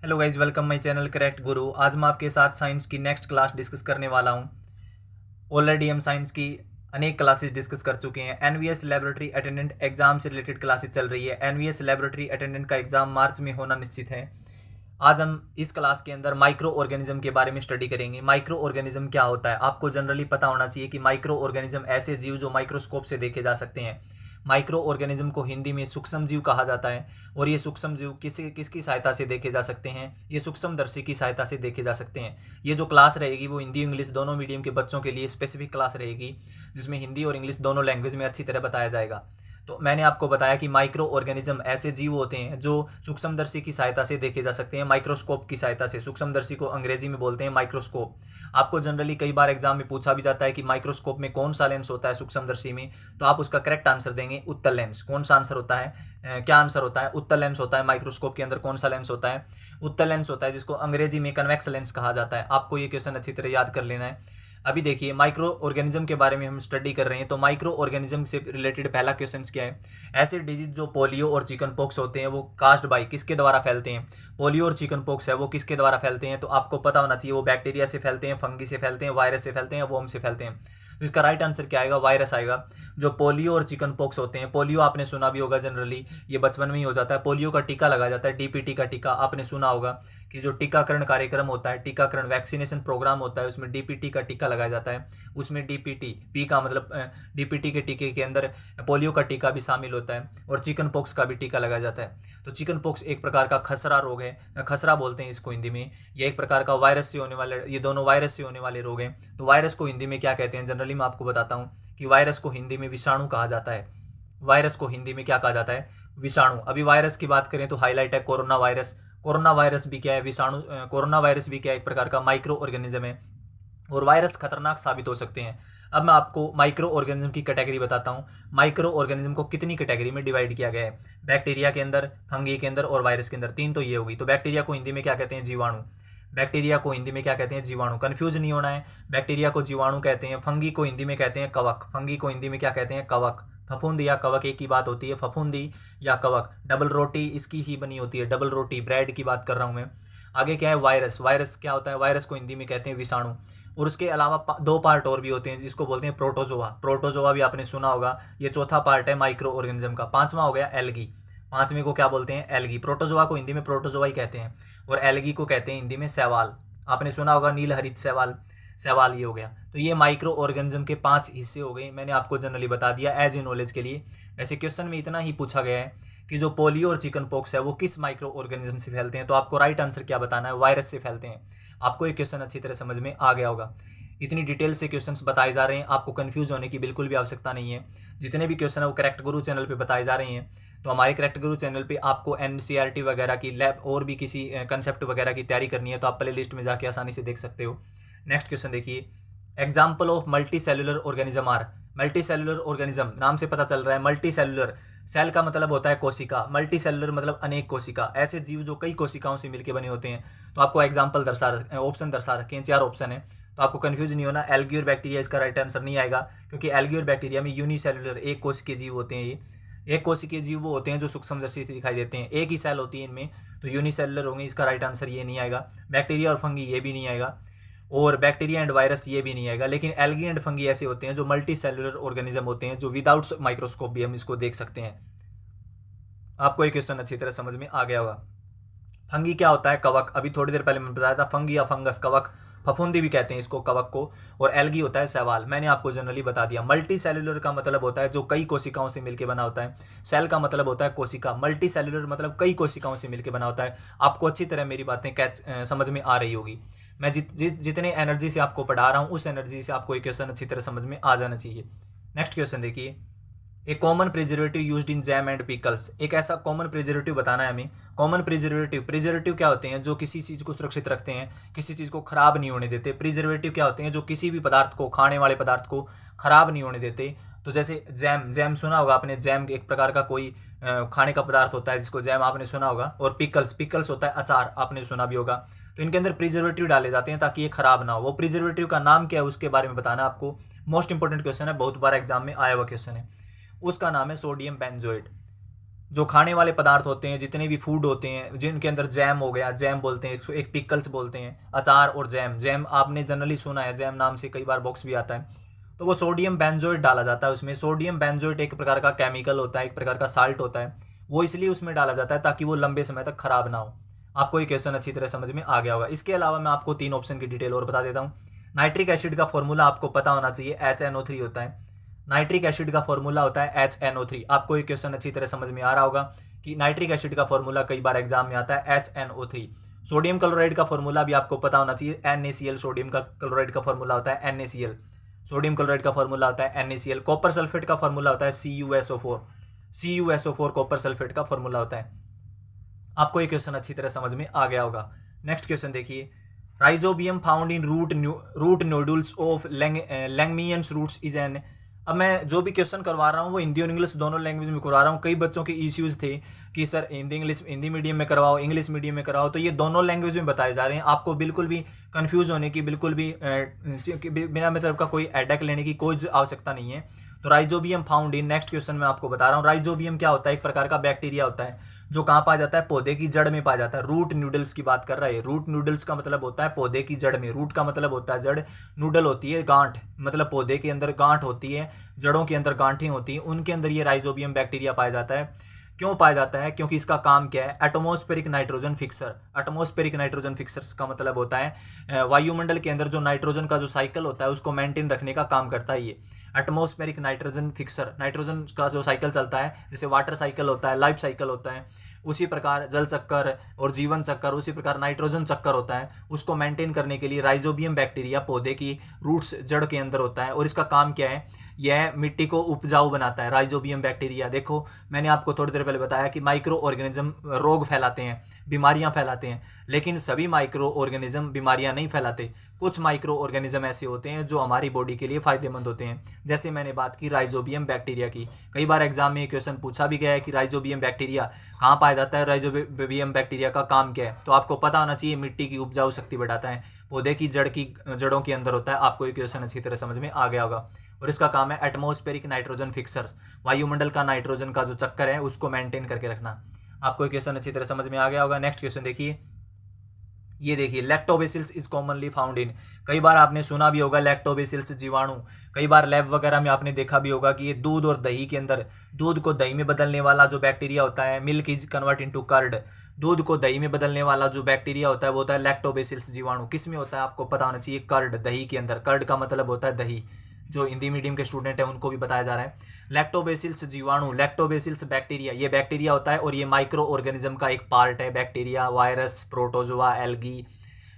Hello guys, welcome my channel correct गुरु। आज मैं आपके साथ साइंस की नेक्स्ट क्लास डिस्कस करने वाला हूँ। ऑलरेडी हम साइंस की अनेक क्लासेस डिस्कस कर चुके हैं। एनवीएस लेबोरेटरी अटेंडेंट एग्जाम से रिलेटेड क्लासेस चल रही है। एनवीएस लेबोरेटरी अटेंडेंट का एग्जाम मार्च में होना निश्चित है। आज हम इस क्लास के अंदर माइक्रो ऑर्गेनिज्म के बारे में स्टडी करेंगे। माइक्रो ऑर्गेनिज्म क्या होता है, आपको जनरली पता होना चाहिए कि माइक्रो ऑर्गेनिज्म ऐसे जीव जो माइक्रोस्कोप से देखे जा सकते हैं। माइक्रो ऑर्गेनिज्म को हिंदी में सूक्ष्म जीव कहा जाता है। और ये सूक्ष्म जीव किसकी सहायता से देखे जा सकते हैं? ये सूक्ष्मदर्शी की सहायता से देखे जा सकते हैं। ये जो क्लास रहेगी वो हिंदी इंग्लिश दोनों मीडियम के बच्चों के लिए स्पेसिफिक क्लास रहेगी, जिसमें हिंदी और इंग्लिश दोनों लैंग्वेज में अच्छी तरह बताया जाएगा। तो मैंने आपको बताया कि माइक्रो ऑर्गेनिज्म ऐसे जीव होते हैं जो सूक्ष्मदर्शी की सहायता से देखे जा सकते हैं, माइक्रोस्कोप की सहायता से। सूक्ष्मदर्शी को अंग्रेजी में बोलते हैं माइक्रोस्कोप। आपको जनरली कई बार एग्जाम में पूछा भी जाता है कि माइक्रोस्कोप में कौन सा लेंस होता है सूक्ष्मदर्शी में, तो आप उसका करेक्ट आंसर देंगे उत्तल लेंस। कौन सा आंसर होता है? क्या आंसर होता है? उत्तल लेंस होता है। माइक्रोस्कोप के अंदर कौन सा लेंस होता है? उत्तल लेंस होता है, जिसको अंग्रेजी में कन्वेक्स लेंस कहा जाता है। आपको ये क्वेश्चन अच्छी तरह याद कर लेना है। अभी देखिए, माइक्रो ऑर्गेनिज्म के बारे में हम स्टडी कर रहे हैं। तो माइक्रो ऑर्गेनिज्म से रिलेटेड पहला क्वेश्चन क्या है? ऐसे डिजीज जो पोलियो और चिकन पॉक्स होते हैं वो कास्ट बाई किसके द्वारा फैलते हैं? पोलियो और चिकन पॉक्स है वो किसके द्वारा फैलते हैं? तो आपको पता होना चाहिए वो बैक्टीरिया से फैलते हैं, फंगी से फैलते हैं, वायरस से फैलते हैं, वोम से फैलते हैं। तो इसका राइट आंसर क्या आएगा? वायरस आएगा। जो पोलियो और चिकन पॉक्स होते हैं, पोलियो आपने सुना भी होगा, जनरली ये बचपन में ही हो जाता है। पोलियो का टीका लगाया जाता है, डीपीटी का टीका आपने सुना होगा कि जो टीकाकरण कार्यक्रम होता है, टीकाकरण वैक्सीनेशन प्रोग्राम होता है, उसमें डीपीटी का टीका लगाया जाता है। उसमें डीपीटी पी का मतलब डीपीटी के टीके के अंदर पोलियो का टीका भी शामिल होता है और चिकन पॉक्स का भी टीका लगाया जाता है। तो चिकन पॉक्स एक प्रकार का खसरा रोग है, खसरा बोलते हैं इसको हिंदी में। यह एक प्रकार का वायरस से होने वाले, ये दोनों वायरस से होने वाले रोग हैं। तो वायरस को हिंदी में क्या कहते हैं? जनरली मैं आपको बताता हूँ कि वायरस को हिंदी में विषाणु कहा जाता है। वायरस को हिंदी में क्या कहा जाता है? विषाणु। अभी वायरस की बात करें तो हाईलाइट है कोरोना वायरस। कोरोना वायरस भी क्या है? विषाणु। कोरोना वायरस भी क्या है? एक प्रकार का माइक्रो ऑर्गेनिज्म है। और वायरस खतरनाक साबित हो सकते हैं। अब मैं आपको माइक्रो ऑर्गेनिज्म की कैटेगरी बताता हूँ। माइक्रो ऑर्गेनिज्म को कितनी कैटेगरी में डिवाइड किया गया है? बैक्टीरिया के अंदर, फंगी के अंदर और वायरस के अंदर। तीन तो ये होगी। तो बैक्टीरिया को हिंदी में क्या कहते हैं? जीवाणु। बैक्टीरिया को हिंदी में क्या कहते हैं? जीवाणु। कंफ्यूज नहीं होना है। बैक्टीरिया को जीवाणु कहते हैं। फंगी को हिंदी में कहते हैं कवक। फंगी को हिंदी में क्या कहते हैं? कवक। फफूंदी या कवक एक ही बात होती है, फफूंदी या कवक। डबल रोटी इसकी ही बनी होती है, डबल रोटी, ब्रेड की बात कर रहा हूँ मैं। आगे क्या है? वायरस। वायरस क्या होता है? वायरस को हिंदी में कहते हैं विषाणु। और उसके अलावा दो पार्ट और भी होते हैं जिसको बोलते हैं प्रोटोजोआ। प्रोटोजोआ भी आपने सुना होगा। ये चौथा पार्ट है माइक्रो ऑर्गेनिज्म का। पांचवा हो गया एल्गी। पांचवें को क्या बोलते हैं? एल्गी। प्रोटोजोआ को हिंदी में प्रोटोजोआ ही कहते हैं और एल्गी को कहते हैं हिंदी में शैवाल। आपने सुना होगा नील हरित शैवाल। शैवाल ये हो गया। तो ये माइक्रो ऑर्गेनिज्म के 5 हिस्से हो गए। मैंने आपको जनरली बता दिया एज ए नॉलेज के लिए। वैसे क्वेश्चन में इतना ही पूछा गया है कि जो पोलियो और चिकन पॉक्स है वो किस माइक्रो ऑर्गेनिज्म से फैलते हैं। तो आपको राइट आंसर क्या बताना है? वायरस से फैलते हैं। आपको ये क्वेश्चन अच्छी तरह समझ में आ गया होगा। इतनी डिटेल से क्वेश्चंस बताए जा रहे हैं, आपको कंफ्यूज होने की बिल्कुल भी आवश्यकता नहीं है। जितने भी क्वेश्चन है वो करेक्ट गुरु चैनल पे बताए जा रहे हैं। तो हमारे करेक्ट गुरु चैनल पे आपको एनसीईआरटी वगैरह की लैब और भी किसी कंसेप्ट वगैरह की तैयारी करनी है तो आप प्ले लिस्ट में जाके आसानी से देख सकते हो। नेक्स्ट क्वेश्चन देखिए, example of multicellular organism are. Multicellular organism, नाम से पता चल रहा है मल्टी सेलुलर। सेल का मतलब होता है कोशिका, मल्टी सेलुलर मतलब अनेक कोशिका। ऐसे जीव जो कई कोशिकाओं से मिलकर बने होते हैं। तो आपको एग्जाम्पल ऑप्शन दर्शा रखे हैं, 4 ऑप्शन है। तो आपको कंफ्यूज नहीं होना। एल्गी और बैक्टीरिया इसका राइट आंसर नहीं आएगा, क्योंकि एल्गी और बैक्टीरिया में यूनिसेलुलर एक कोशिकीय जीव होते हैं। ये एक कोशिकीय जीव वो होते हैं जो सूक्ष्मदर्शी से दिखाई देते हैं, एक ही सेल होती है इनमें, तो यूनिसेलुलर होंगे। इसका राइट आंसर ये नहीं आएगा। बैक्टीरिया और फंगी ये भी नहीं आएगा, और बैक्टीरिया एंड वायरस ये भी नहीं आएगा। लेकिन एल्गी एंड फंगी ऐसे होते हैं जो मल्टी सेलुलर ऑर्गेनिज्म होते हैं, जो विदाउट माइक्रोस्कोप भी हम इसको देख सकते हैं। आपको ये क्वेश्चन अच्छी तरह समझ में आ गया होगा। फंगी क्या होता है? कवक। अभी थोड़ी देर पहले मैंने बताया था, फंगी या फंगस, कवक, फफूंदी भी कहते हैं इसको, कवक को। और एल्गी होता है शैवाल। मैंने आपको जनरली बता दिया। मल्टी सेलुलर का मतलब होता है जो कई कोशिकाओं से मिलकर बना होता है। सेल का मतलब होता है कोशिका। मल्टी सेलुलर मतलब कई कोशिकाओं से मिलकर बना होता है। आपको अच्छी तरह मेरी बातें समझ में आ रही होगी। मैं जितने एनर्जी से आपको पढ़ा रहा हूँ उस एनर्जी से आपको एक क्वेश्चन अच्छी तरह समझ में आ जाना चाहिए। नेक्स्ट क्वेश्चन देखिए, a common preservative used in jam and pickles. एक ऐसा कॉमन प्रिजर्वेटिव बताना है हमें। कॉमन प्रिजर्वेटिव, प्रिजर्वेटिव क्या होते हैं? जो किसी चीज़ को सुरक्षित रखते हैं, किसी चीज़ को खराब नहीं होने देते। प्रिजर्वेटिव क्या होते हैं? जो किसी भी पदार्थ को, खाने वाले पदार्थ को खराब नहीं होने देते। तो जैसे जैम, जैम सुना होगा आपने। जैम एक प्रकार का कोई खाने का पदार्थ होता है जिसको जैम आपने सुना होगा। और पिकल्स, पिकल्स होता है अचार, आपने सुना भी होगा। तो इनके अंदर प्रिजर्वेटिव डाले जाते हैं ताकि ये खराब ना हो। वो प्रिजर्वेटिव का नाम क्या है उसके बारे में बताना आपको। मोस्ट इंपॉर्टेंट क्वेश्चन है, बहुत बार एग्जाम में आया हुआ क्वेश्चन है। उसका नाम है सोडियम बेंजोएट। जो खाने वाले पदार्थ होते हैं, जितने भी फूड होते हैं, जिनके अंदर जैम हो गया, जैम बोलते हैं, एक पिकल्स बोलते हैं, अचार और जैम, जैम आपने जनरली सुना है, जैम नाम से कई बार बॉक्स भी आता है, तो वो सोडियम बेंजोएट डाला जाता है उसमें। सोडियम बेंजोएट एक प्रकार का केमिकल होता है, एक प्रकार का साल्ट होता है, वो इसलिए उसमें डाला जाता है ताकि वो लंबे समय तक खराब ना हो। आपको ये क्वेश्चन अच्छी तरह समझ में आ गया होगा। इसके अलावा मैं आपको 3 ऑप्शन की डिटेल और बता देता हूँ। नाइट्रिक एसिड का फॉर्मूला आपको पता होना चाहिए, HNO3 होता है। नाइट्रिक एसिड का फॉर्मूला होता है HNO3। आपको ये क्वेश्चन अच्छी तरह समझ में आ रहा होगा कि नाइट्रिक एसिड का फॉर्मूला कई बार एग्जाम में आता है HNO3। सोडियम क्लोराइड का फॉर्मूला भी आपको पता होना चाहिए, NaCl। सोडियम का क्लोराइड का फॉर्मूला होता है NaCl। सोडियम क्लोराइड का फॉर्मूला होता है NaCl। कॉपर सल्फेट का फॉर्मूला होता है CuSO4। CuSO4 कॉपर सल्फेट का फॉर्मूला होता है। आपको ये क्वेश्चन अच्छी तरह समझ में आ गया होगा। नेक्स्ट क्वेश्चन देखिए, rhizobium found in root nodules of leguminous roots is an. अब मैं जो भी क्वेश्चन करवा रहा हूँ वो हिंदी और इंग्लिश दोनों लैंग्वेज में करवा रहा हूँ। कई बच्चों के इश्यूज थे कि सर हिंदी मीडियम में करवाओ, इंग्लिश मीडियम में करवाओ, तो ये दोनों लैंग्वेज में बताए जा रहे हैं। आपको बिल्कुल भी कंफ्यूज होने की, बिल्कुल भी बिना मतलब का कोई हेडेक लेने की कोई आवश्यकता नहीं है। तो राइजोबियम फाउंड इन, नेक्स्ट क्वेश्चन में आपको बता रहा हूँ। राइजोबियम क्या होता है? एक प्रकार का बैक्टीरिया होता है जो कहाँ पाया जाता है? पौधे की जड़ में पाया जाता है। रूट नूडल्स की बात कर रहा है। रूट नूडल्स का मतलब होता है पौधे की जड़ में। रूट का मतलब होता है जड़, नूडल होती है गांठ, मतलब पौधे के अंदर गांठ होती है, जड़ों के अंदर गांठें होती हैं, उनके अंदर ये राइजोबियम बैक्टीरिया पाया जाता है। क्यों पाया जाता है? क्योंकि इसका काम क्या है? Atmospheric nitrogen fixer. Atmospheric nitrogen fixers का मतलब होता है वायुमंडल के अंदर जो नाइट्रोजन का जो साइकिल होता है उसको मेंटेन रखने का काम करता है ये एटमॉस्फेरिक नाइट्रोजन फिक्सर। नाइट्रोजन का जो साइकिल चलता है, जैसे वाटर साइकिल होता है, लाइफ साइकिल होता है, उसी प्रकार जल चक्कर और जीवन चक्कर, उसी प्रकार नाइट्रोजन चक्कर होता है। उसको मेंटेन करने के लिए राइजोबियम बैक्टीरिया पौधे की रूट्स, जड़ के अंदर होता है। और इसका काम क्या है? यह मिट्टी को उपजाऊ बनाता है। राइजोबियम बैक्टीरिया, देखो मैंने आपको थोड़ी देर पहले बताया कि माइक्रो ऑर्गेनिज्म रोग फैलाते हैं, बीमारियां फैलाते हैं, लेकिन सभी माइक्रो ऑर्गेनिज्म बीमारियां नहीं फैलाते। कुछ माइक्रो ऑर्गेनिज्म ऐसे होते हैं जो हमारी बॉडी के लिए फायदेमंद होते हैं। जैसे मैंने बात की राइजोबियम बैक्टीरिया की। कई बार एग्जाम में क्वेश्चन पूछा भी गया है कि राइजोबियम बैक्टीरिया कहाँ पाया जाता है, राइजोबियम बैक्टीरिया का काम क्या है? तो आपको पता होना चाहिए मिट्टी की उपजाऊ शक्ति बढ़ाता है, पौधे की जड़ों के अंदर होता है। आपको ये क्वेश्चन अच्छी तरह समझ में आ गया होगा। और इसका काम है एटमॉस्फेरिक नाइट्रोजन फिक्सर्स, वायुमंडल का नाइट्रोजन का जो चक्कर है उसको मेंटेन करके रखना। आपको ये क्वेश्चन अच्छी तरह समझ में आ गया होगा। नेक्स्ट क्वेश्चन देखिए, ये देखिए, lactobacillus is commonly found in. कई बार आपने सुना भी होगा लैक्टोबैसिलस जीवाणु। कई बार लैब वगैरह में आपने देखा भी होगा कि ये दूध और दही के अंदर, दूध को दही में बदलने वाला जो बैक्टीरिया होता है, milk is convert into curd. दूध को दही में बदलने वाला जो बैक्टीरिया होता है वो होता है लैक्टोबैसिलस जीवाणु। किस में होता है? आपको पता होना चाहिए, कर्ड, दही के अंदर। कर्ड का मतलब होता है दही। जो हिंदी मीडियम के स्टूडेंट हैं उनको भी बताया जा रहा है। लैक्टोबैसिलस जीवाणु, लैक्टोबैसिलस बैक्टीरिया, ये बैक्टीरिया होता है और ये माइक्रो ऑर्गेनिज्म का एक पार्ट है। बैक्टीरिया, वायरस, प्रोटोजोआ, एल्गी,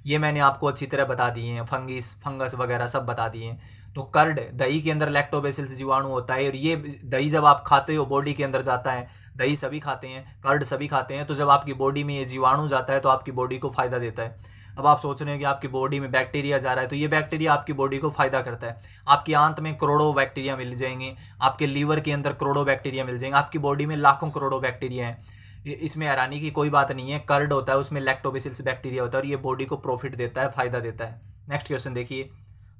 ये मैंने आपको अच्छी तरह बता दिए हैं। फंगस वगैरह सब बता दिए हैं। तो कर्ड, दही के अंदर लैक्टोबैसिलस जीवाणु होता है और ये दही जब आप खाते हो बॉडी के अंदर जाता है। दही सभी खाते हैं, कर्ड सभी खाते हैं, तो जब आपकी बॉडी में ये जीवाणु जाता है तो आपकी बॉडी को फायदा देता है। अब आप सोच रहे हैं कि आपकी बॉडी में बैक्टीरिया जा रहा है, तो ये बैक्टीरिया आपकी बॉडी को फायदा करता है। आपकी आंत में करोड़ों बैक्टीरिया मिल जाएंगे, आपके लीवर के अंदर करोड़ों बैक्टीरिया मिल जाएंगे, आपकी बॉडी में लाखों करोड़ों बैक्टीरिया हैं। इसमें हैरानी की कोई बात नहीं है। कर्ड होता है, उसमें लैक्टोबैसिलस बैक्टीरिया होता है और ये बॉडी को प्रॉफिट देता है, फायदा देता है। नेक्स्ट क्वेश्चन देखिए,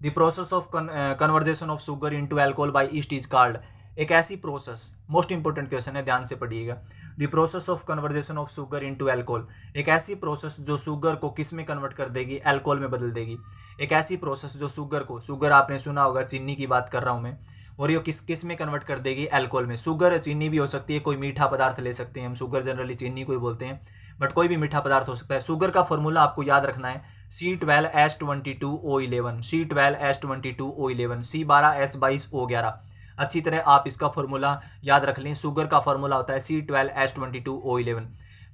the process of conversation of sugar into alcohol by yeast is called. एक ऐसी प्रोसेस, मोस्ट इंपॉर्टेंट क्वेश्चन है, ध्यान से पढ़िएगा। The process of conversation of sugar into alcohol, एक ऐसी प्रोसेस जो शुगर को किस में कन्वर्ट कर देगी? अल्कोहल में बदल देगी। एक ऐसी प्रोसेस जो शुगर आपने सुना होगा, चीनी की बात कर रहा हूँ मैं, और ये किस में कन्वर्ट कर देगी? अल्कोहल में। शुगर चीनी भी हो सकती है, कोई मीठा पदार्थ ले सकते हैं हम। शुगर जनरली चीनी को ही बोलते हैं, बट कोई भी मीठा पदार्थ हो सकता है। शुगर का फॉर्मूला आपको याद रखना है, C12H22O11, C12H22O11, C12H22O11। अच्छी तरह आप इसका फॉर्मूला याद रख लें। शुगर का फॉर्मूला होता है C12H22O11।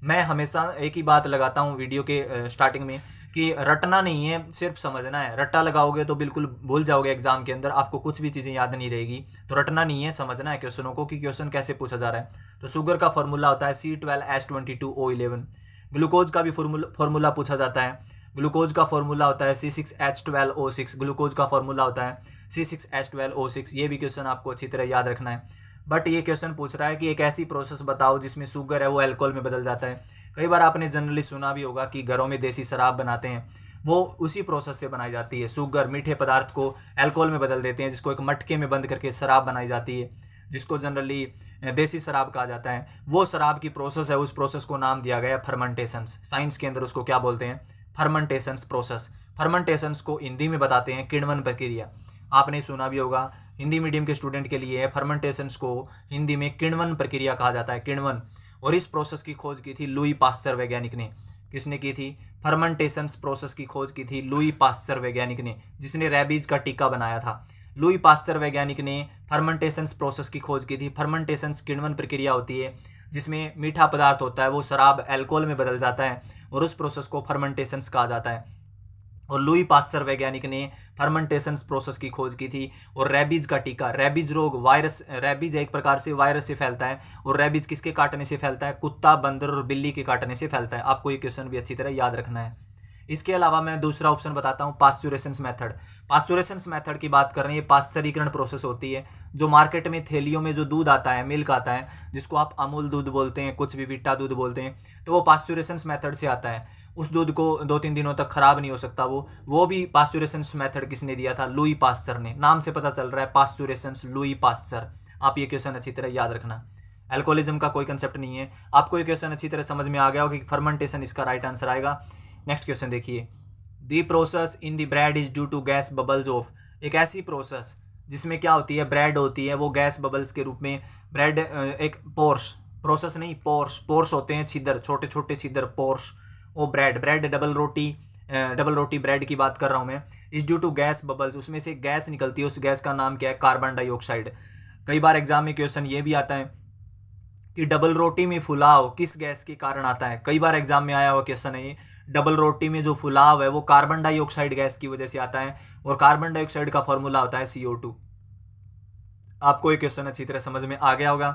मैं हमेशा एक ही बात लगाता हूँ वीडियो के स्टार्टिंग में कि रटना नहीं है, सिर्फ समझना है। रट्टा लगाओगे तो बिल्कुल भूल जाओगे, एग्जाम के अंदर आपको कुछ भी चीज़ें याद नहीं रहेगी। तो रटना नहीं है, समझना है क्वेश्चनों को कि क्वेश्चन कैसे पूछा जा रहा है। तो शुगर का फॉर्मूला होता है C12H22O11। ग्लूकोज का भी फॉर्मूला पूछा जाता है। ग्लूकोज का फॉर्मूला होता है C6H12O6। ग्लूकोज का फॉर्मूला होता है C6H12O6। ये भी क्वेश्चन आपको अच्छी तरह याद रखना है। बट ये क्वेश्चन पूछ रहा है कि एक ऐसी प्रोसेस बताओ जिसमें शुगर है वो अल्कोहल में बदल जाता है। कई बार आपने जनरली सुना भी होगा कि घरों में देसी शराब बनाते हैं, वो उसी प्रोसेस से बनाई जाती है। शुगर, मीठे पदार्थ को अल्कोहल में बदल देते हैं, जिसको एक मटके में बंद करके शराब बनाई जाती है। जिसको जनरली देसी शराब कहा जाता है, वो शराब की प्रोसेस है, उस प्रोसेस को नाम दिया गया फर्मेंटेशंस। साइंस के अंदर उसको क्या बोलते हैं? फर्मेंटेशंस प्रोसेस। फर्मेंटेशंस को हिंदी में बताते हैं किण्वन प्रक्रिया। आपने सुना भी होगा, हिंदी मीडियम के स्टूडेंट के लिए फर्मेंटेशंस को हिंदी में किण्वन प्रक्रिया कहा जाता है, किण्वन। और इस प्रोसेस की खोज की थी लुई पास्चर वैज्ञानिक ने। किसने की थी? फर्मेंटेशंस प्रोसेस की खोज की थी लुई पास्चर वैज्ञानिक ने, जिसने रेबीज का टीका बनाया था। लुई पास्चर वैज्ञानिक ने फर्मेंटेशंस प्रोसेस की खोज की थी। फर्मेंटेशंस किण्वन प्रक्रिया होती है जिसमें मीठा पदार्थ होता है वो शराब अल्कोहल में बदल जाता है, और उस प्रोसेस को फर्मेंटेशंस कहा जाता है। और लुई पास्चर वैज्ञानिक ने फर्मेंटेशंस प्रोसेस की खोज की थी। और रेबीज का टीका, रेबीज रोग, वायरस, रेबीज एक प्रकार से वायरस से फैलता है, और रेबीज किसके काटने से फैलता है? कुत्ता, बंदर और बिल्ली के काटने से फैलता है। आपको ये क्वेश्चन भी अच्छी तरह याद रखना है। इसके अलावा मैं दूसरा ऑप्शन बताता हूँ, पास्चुरेशंस मेथड। पास्चुरेशंस मेथड की बात कर रहे हैं, पाश्चरीकरण प्रोसेस होती है। जो मार्केट में थैलियों में जो दूध आता है, मिल्क आता है, जिसको आप अमूल दूध बोलते हैं, कुछ भी विट्टा दूध बोलते हैं, तो वो पास्चुरेशंस मेथड से आता है। उस दूध को 2-3 दिनों तक खराब नहीं हो सकता वो भी पास्चुरेशंस मेथड किसने दिया था? लुई पास्चर ने। नाम से पता चल रहा है पास्चुरेशंस, लुई पास्चर। आप ये क्वेश्चन अच्छी तरह याद रखना। अल्कोहलिज्म का कोई कंसेप्ट नहीं है। आपको ये क्वेश्चन अच्छी तरह समझ में आ गया होगा कि फर्मेंटेशन इसका राइट आंसर आएगा। नेक्स्ट क्वेश्चन देखिए, the process in the bread is due to gas bubbles of. एक ऐसी प्रोसेस जिसमें क्या होती है? ब्रेड होती है, वो गैस बबल्स के रूप में ब्रेड, एक पोर्स, प्रोसेस नहीं, पोर्स, पोर्स होते हैं छिद्र, छोटे छोटे छिद्र, पोर्स। वो ब्रेड डबल रोटी ब्रेड की बात कर रहा हूँ मैं। Is due to gas bubbles, उसमें से गैस निकलती है, उस गैस का नाम क्या है? Carbon dioxide. कई बार एग्जाम में क्वेश्चन ये भी आता है कि डबल रोटी में फुलाव किस गैस के कारण आता है? कई बार एग्जाम में आया हुआ क्वेश्चन है ये। डबल रोटी में जो फुलाव है वो कार्बन डाइऑक्साइड गैस की वजह से आता है, और कार्बन डाइऑक्साइड का फॉर्मूला होता है CO2। आपको ये क्वेश्चन अच्छी तरह समझ में आ गया होगा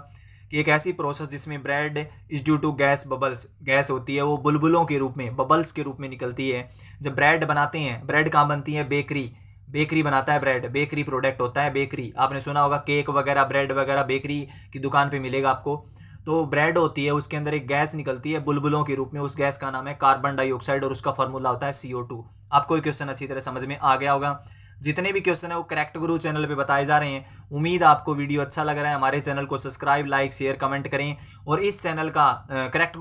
कि एक ऐसी प्रोसेस जिसमें bread is due to gas bubbles, gas होती है वो बुलबुलों के रूप में, बबल्स के रूप में निकलती है। जब ब्रेड बनाते हैं, ब्रेड कहाँ बनती है? बेकरी बनाता है ब्रेड, बेकरी प्रोडक्ट होता है बेकरी। आपने सुना होगा केक वगैरह, ब्रेड वगैरह बेकरी की दुकान पे मिलेगा आपको। तो ब्रेड होती है, उसके अंदर एक गैस निकलती है बुलबुलों के रूप में, उस गैस का नाम है कार्बन डाइऑक्साइड, और उसका फॉर्मूला होता है CO2। आपको ये क्वेश्चन अच्छी तरह समझ में आ गया होगा। जितने भी क्वेश्चन है वो करेक्ट गुरु चैनल पे बताए जा रहे हैं। उम्मीद आपको वीडियो अच्छा लग रहा है। हमारे चैनल को सब्सक्राइब, लाइक, शेयर, कमेंट करें। और इस चैनल का करेक्ट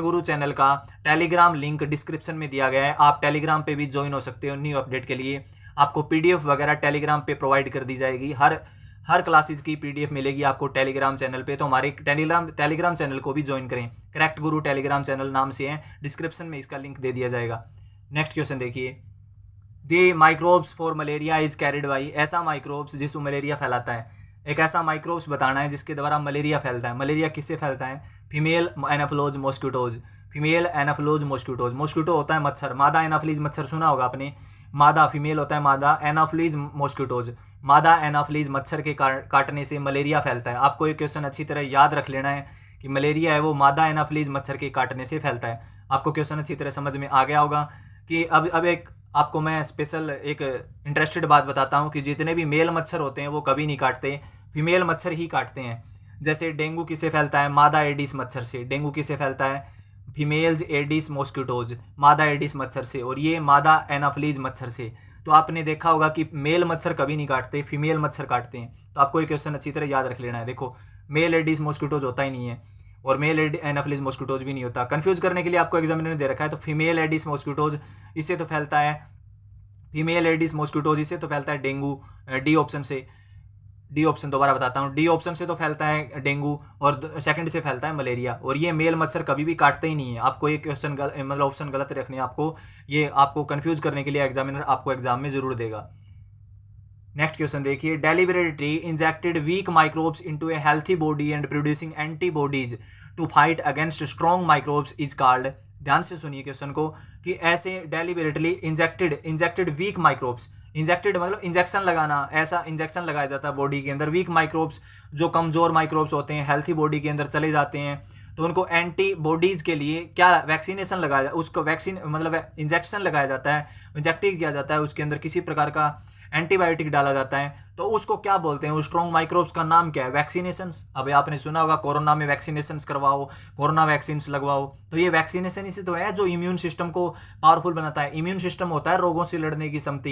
गुरु चैनल का टेलीग्राम लिंक डिस्क्रिप्शन में दिया गया है। आप टेलीग्राम पे भी ज्वाइन हो सकते हो न्यू अपडेट के लिए। आपको PDF वगैरह टेलीग्राम पे प्रोवाइड कर दी जाएगी। हर क्लासेस की PDF मिलेगी आपको टेलीग्राम चैनल पे। तो हमारे टेलीग्राम चैनल को भी ज्वाइन करें। करेक्ट गुरु टेलीग्राम चैनल नाम से है, डिस्क्रिप्शन में इसका लिंक दे दिया जाएगा। नेक्स्ट क्वेश्चन देखिए, the microbes for malaria is carried by. ऐसा माइक्रोब्स जिसको मलेरिया फैलाता है, एक ऐसा माइक्रोब्स बताना है जिसके द्वारा मलेरिया फैलता है। मलेरिया किससे फैलता है? Female anopheles mosquitoes. Female anopheles mosquitoes, mosquito होता है मच्छर, मादा एनाफिलीज मच्छर सुना होगा आपने। मादा फीमेल होता है मादा, एनाफिलीज मॉस्किटोज, मादा एनाफिलीज मच्छर के काटने से मलेरिया फैलता है। आपको ये क्वेश्चन अच्छी तरह याद रख लेना है कि मलेरिया है वो मादा एनाफिलीज मच्छर के काटने से फैलता है। आपको क्वेश्चन अच्छी तरह समझ में आ गया होगा कि अब एक आपको मैं स्पेशल एक इंटरेस्टेड बात बताता हूँ कि जितने भी मेल मच्छर होते हैं वो कभी नहीं काटते, फीमेल मच्छर ही काटते हैं। जैसे डेंगू किससे फैलता है? मादा एडिस मच्छर से। डेंगू किससे फैलता है? फीमेल्स एडिस मॉस्किटोज, मादा एडिस मच्छर से, और ये मादा एनाफिलीज मच्छर से। तो आपने देखा होगा कि मेल मच्छर कभी नहीं काटते, फीमेल मच्छर काटते हैं। तो आपको ये क्वेश्चन अच्छी तरह याद रख लेना है। देखो, मेल एडिस मॉस्किटोज होता ही नहीं है, और मेल एनाफिलीज मॉस्किटोज भी नहीं होता। कंफ्यूज करने के लिए आपको एग्जामिनर ने दे रखा है। तो फीमेल एडिस मॉस्किटोज, इससे तो फैलता है फीमेल एडिस मॉस्किटोज, इससे तो फैलता है डेंगू। डी ऑप्शन से, डी ऑप्शन दोबारा बताता हूँ, डी ऑप्शन से तो फैलता है डेंगू, और सेकंड से फैलता है मलेरिया। और ये मेल मच्छर कभी भी काटते ही नहीं है। आपको ये क्वेश्चन मतलब ऑप्शन गलत रखने हैं आपको, ये आपको कंफ्यूज करने के लिए एग्जामिनर आपको एग्जाम में जरूर देगा। नेक्स्ट क्वेश्चन देखिए, deliberately injected weak microbes into a healthy body and producing antibodies to fight against strong microbes is called. ध्यान से सुनिए क्वेश्चन को कि ऐसे deliberately injected weak microbes, injected मतलब इंजेक्शन लगाना, ऐसा इंजेक्शन लगाया जाता है बॉडी के अंदर। वीक माइक्रोब्स जो कमजोर माइक्रोब्स होते हैं हेल्थी बॉडी के अंदर चले जाते हैं, तो उनको एंटीबॉडीज के लिए क्या वैक्सीनेशन लगाया, उसको वैक्सीन मतलब इंजेक्शन लगाया जाता है, इंजेक्ट किया जाता है, उसके अंदर किसी प्रकार का एंटीबायोटिक डाला जाता है। तो उसको क्या बोलते हैं? उस स्ट्रॉन्ग माइक्रोब्स का नाम क्या है? वैक्सीनेशंस। अभी आपने सुना होगा कोरोना में वैक्सीनेशंस करवाओ, कोरोना वैक्सीन लगवाओ। तो ये वैक्सीनेशन ही से तो है जो इम्यून सिस्टम को पावरफुल बनाता है। इम्यून सिस्टम होता है रोगों से लड़ने की क्षमता,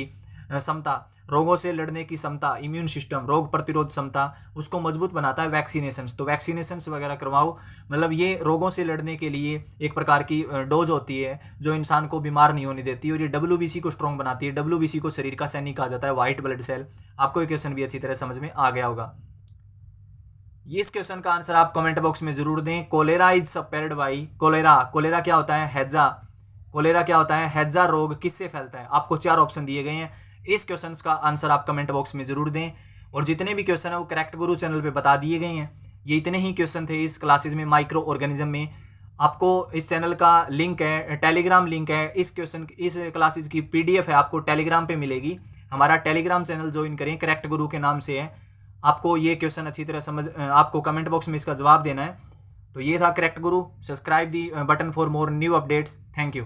क्षमता, रोगों से लड़ने की क्षमता, इम्यून सिस्टम, रोग प्रतिरोध क्षमता, उसको मजबूत बनाता है वैक्सीनेशन। तो वैक्सीनेशन वगैरह करवाओ, मतलब ये रोगों से लड़ने के लिए एक प्रकार की डोज होती है जो इंसान को बीमार नहीं होने देती, और ये WBC को स्ट्रॉन्ग बनाती है। WBC को शरीर का सैनिक कहा जाता है, व्हाइट ब्लड सेल। आपको ये क्वेश्चन भी अच्छी तरह समझ में आ गया होगा। इस क्वेश्चन का आंसर आप कमेंट बॉक्स में जरूर दें। Cholera is spread by, cholera क्या होता है? हैजा। कोलेरा क्या होता है? हैजा रोग किससे फैलता है? आपको 4 ऑप्शन दिए गए हैं। इस क्वेश्चन का आंसर आप कमेंट बॉक्स में जरूर दें। और जितने भी क्वेश्चन है वो करेक्ट गुरु चैनल पे बता दिए गए हैं। ये इतने ही क्वेश्चन थे इस क्लासेज में माइक्रो ऑर्गेनिज्म में। आपको इस चैनल का लिंक है, टेलीग्राम लिंक है, इस क्लासेज की PDF है, आपको टेलीग्राम पे मिलेगी। हमारा टेलीग्राम चैनल ज्वाइन करें, करेक्ट गुरु के नाम से है। आपको ये क्वेश्चन अच्छी तरह समझ, आपको कमेंट बॉक्स में इसका जवाब देना है। तो ये था correct Guru. Subscribe the button for more new updates. Thank you.